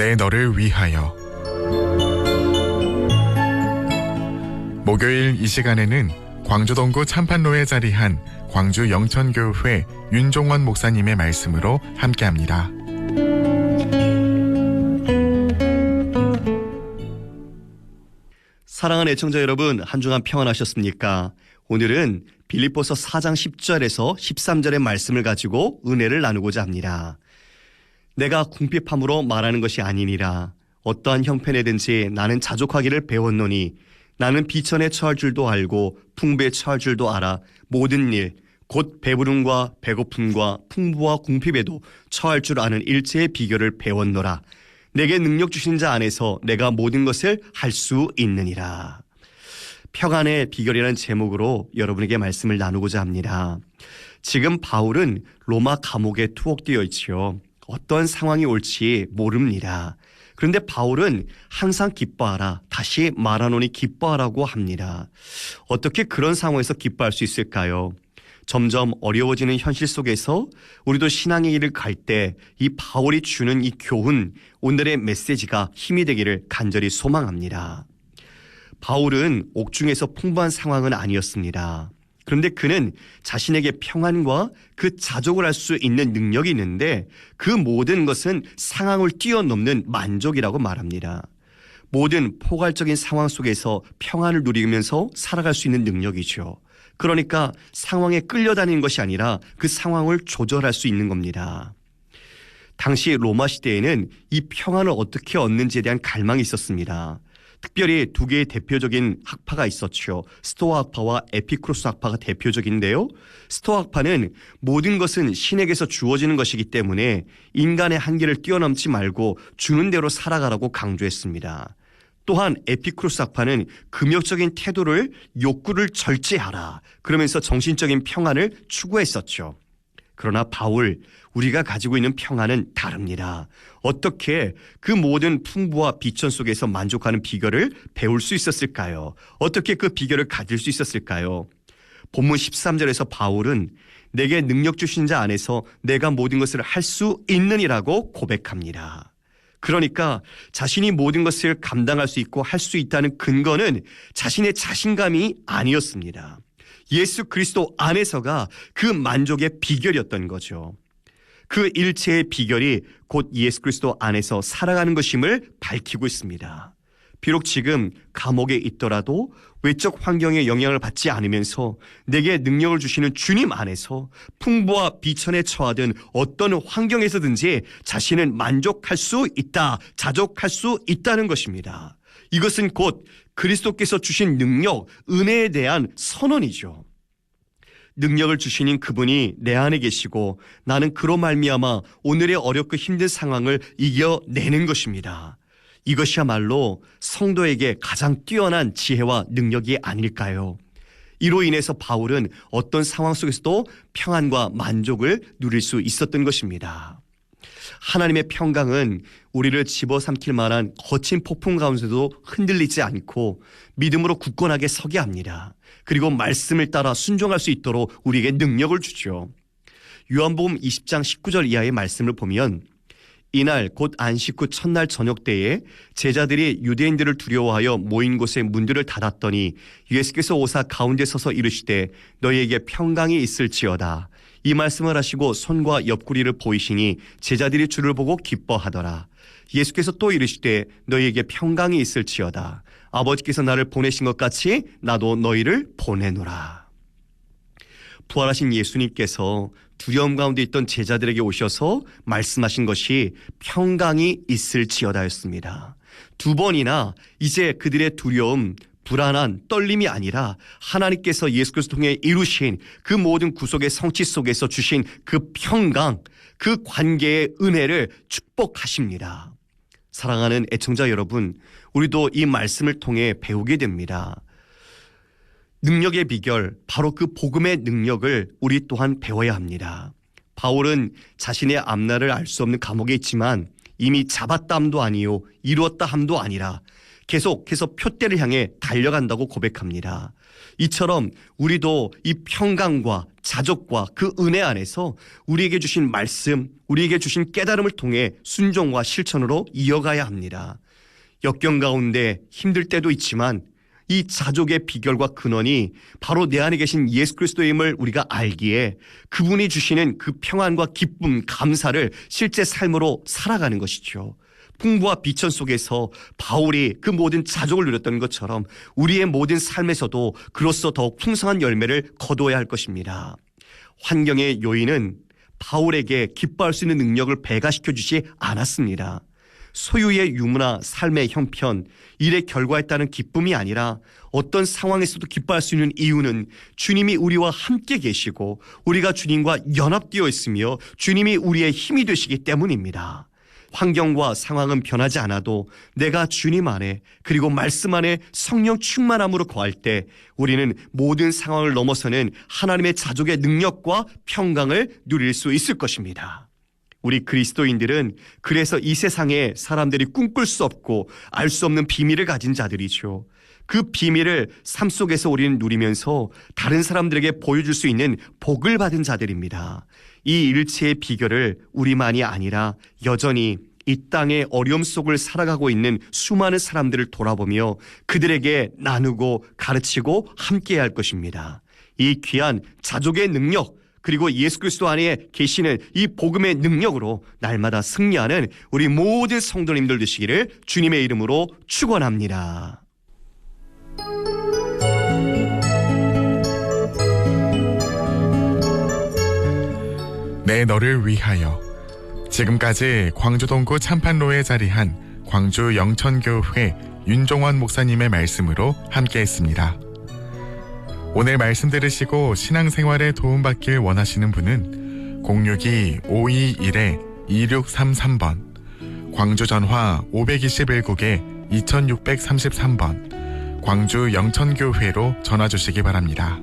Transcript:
내 너를 위하여. 목요일 이 시간에는 광주동구 참판로에 자리한 광주 영천교회 윤종원 목사님의 말씀으로 함께합니다. 사랑하는 애청자 여러분, 한 주간 평안하셨습니까? 오늘은 빌립보서 4장 10절에서 13절의 말씀을 가지고 은혜를 나누고자 합니다. 내가 궁핍함으로 말하는 것이 아니니라. 어떠한 형편에든지 나는 자족하기를 배웠노니 나는 비천에 처할 줄도 알고 풍부에 처할 줄도 알아. 모든 일, 곧 배부름과 배고픔과 풍부와 궁핍에도 처할 줄 아는 일체의 비결을 배웠노라. 내게 능력 주신 자 안에서 내가 모든 것을 할 수 있느니라. 평안의 비결이라는 제목으로 여러분에게 말씀을 나누고자 합니다. 지금 바울은 로마 감옥에 투옥되어 있지요. 어떤 상황이 올지 모릅니다. 그런데 바울은 항상 기뻐하라, 다시 말하노니 기뻐하라고 합니다. 어떻게 그런 상황에서 기뻐할 수 있을까요? 점점 어려워지는 현실 속에서 우리도 신앙의 길을 갈 때 이 바울이 주는 이 교훈, 오늘의 메시지가 힘이 되기를 간절히 소망합니다. 바울은 옥중에서 풍부한 상황은 아니었습니다. 그런데 그는 자신에게 평안과 그 자족을 할 수 있는 능력이 있는데 그 모든 것은 상황을 뛰어넘는 만족이라고 말합니다. 모든 포괄적인 상황 속에서 평안을 누리면서 살아갈 수 있는 능력이죠. 그러니까 상황에 끌려다니는 것이 아니라 그 상황을 조절할 수 있는 겁니다. 당시 로마 시대에는 이 평안을 어떻게 얻는지에 대한 갈망이 있었습니다. 특별히 두 개의 대표적인 학파가 있었죠. 스토아 학파와 에피쿠로스 학파가 대표적인데요. 스토아 학파는 모든 것은 신에게서 주어지는 것이기 때문에 인간의 한계를 뛰어넘지 말고 주는 대로 살아가라고 강조했습니다. 또한 에피쿠로스 학파는 금욕적인 태도를 욕구를 절제하라, 그러면서 정신적인 평안을 추구했었죠. 그러나 바울, 우리가 가지고 있는 평안은 다릅니다. 어떻게 그 모든 풍부와 비천 속에서 만족하는 비결을 배울 수 있었을까요? 어떻게 그 비결을 가질 수 있었을까요? 본문 13절에서 바울은 내게 능력 주신 자 안에서 내가 모든 것을 할 수 있느니라고 고백합니다. 그러니까 자신이 모든 것을 감당할 수 있고 할 수 있다는 근거는 자신의 자신감이 아니었습니다. 예수 그리스도 안에서가 그 만족의 비결이었던 거죠. 그 일체의 비결이 곧 예수 그리스도 안에서 살아가는 것임을 밝히고 있습니다. 비록 지금 감옥에 있더라도 외적 환경의 영향을 받지 않으면서 내게 능력을 주시는 주님 안에서 풍부와 비천에 처하든 어떤 환경에서든지 자신은 만족할 수 있다, 자족할 수 있다는 것입니다. 이것은 곧 그리스도께서 주신 능력, 은혜에 대한 선언이죠. 능력을 주시는 그분이 내 안에 계시고 나는 그로 말미암아 오늘의 어렵고 힘든 상황을 이겨내는 것입니다. 이것이야말로 성도에게 가장 뛰어난 지혜와 능력이 아닐까요? 이로 인해서 바울은 어떤 상황 속에서도 평안과 만족을 누릴 수 있었던 것입니다. 하나님의 평강은 우리를 집어삼킬 만한 거친 폭풍 가운데도 흔들리지 않고 믿음으로 굳건하게 서게 합니다. 그리고 말씀을 따라 순종할 수 있도록 우리에게 능력을 주죠. 요한복음 20장 19절 이하의 말씀을 보면 이날 곧 안식 후 첫날 저녁 때에 제자들이 유대인들을 두려워하여 모인 곳에 문들을 닫았더니 예수께서 오사 가운데 서서 이르시되 너희에게 평강이 있을지어다. 이 말씀을 하시고 손과 옆구리를 보이시니 제자들이 주를 보고 기뻐하더라. 예수께서 또 이르시되 너희에게 평강이 있을지어다. 아버지께서 나를 보내신 것 같이 나도 너희를 보내노라. 부활하신 예수님께서 두려움 가운데 있던 제자들에게 오셔서 말씀하신 것이 평강이 있을지어다였습니다. 두 번이나 이제 그들의 두려움, 불안한 떨림이 아니라 하나님께서 예수 그리스도 통해 이루신 그 모든 구속의 성취 속에서 주신 그 평강, 그 관계의 은혜를 축복하십니다. 사랑하는 애청자 여러분, 우리도 이 말씀을 통해 배우게 됩니다. 능력의 비결, 바로 그 복음의 능력을 우리 또한 배워야 합니다. 바울은 자신의 앞날을 알 수 없는 감옥에 있지만 이미 잡았다 함도 아니요 이루었다 함도 아니라 계속해서 표대를 향해 달려간다고 고백합니다. 이처럼 우리도 이 평강과 자족과 그 은혜 안에서 우리에게 주신 말씀, 우리에게 주신 깨달음을 통해 순종과 실천으로 이어가야 합니다. 역경 가운데 힘들 때도 있지만 이 자족의 비결과 근원이 바로 내 안에 계신 예수 그리스도임을 우리가 알기에 그분이 주시는 그 평안과 기쁨, 감사를 실제 삶으로 살아가는 것이죠. 풍부와 비천 속에서 바울이 그 모든 자족을 누렸던 것처럼 우리의 모든 삶에서도 그로써 더욱 풍성한 열매를 거두어야 할 것입니다. 환경의 요인은 바울에게 기뻐할 수 있는 능력을 배가시켜 주지 않았습니다. 소유의 유무나 삶의 형편, 일의 결과에 따른 기쁨이 아니라 어떤 상황에서도 기뻐할 수 있는 이유는 주님이 우리와 함께 계시고 우리가 주님과 연합되어 있으며 주님이 우리의 힘이 되시기 때문입니다. 환경과 상황은 변하지 않아도 내가 주님 안에 그리고 말씀 안에 성령 충만함으로 거할 때 우리는 모든 상황을 넘어서는 하나님의 자족의 능력과 평강을 누릴 수 있을 것입니다. 우리 그리스도인들은 그래서 이 세상에 사람들이 꿈꿀 수 없고 알 수 없는 비밀을 가진 자들이죠. 그 비밀을 삶 속에서 우리는 누리면서 다른 사람들에게 보여줄 수 있는 복을 받은 자들입니다. 이 일체의 비결을 우리만이 아니라 여전히 이 땅의 어려움 속을 살아가고 있는 수많은 사람들을 돌아보며 그들에게 나누고 가르치고 함께해야 할 것입니다. 이 귀한 자족의 능력 그리고 예수 그리스도 안에 계시는 이 복음의 능력으로 날마다 승리하는 우리 모든 성도님들 되시기를 주님의 이름으로 축원합니다. 내 너를 위하여. 지금까지 광주 동구 참판로에 자리한 광주 영천교회 윤종원 목사님의 말씀으로 함께했습니다. 오늘 말씀 들으시고 신앙생활에 도움받길 원하시는 분은 062-521-2633번, 광주 전화 521국에 2633번, 광주 영천교회로 전화 주시기 바랍니다.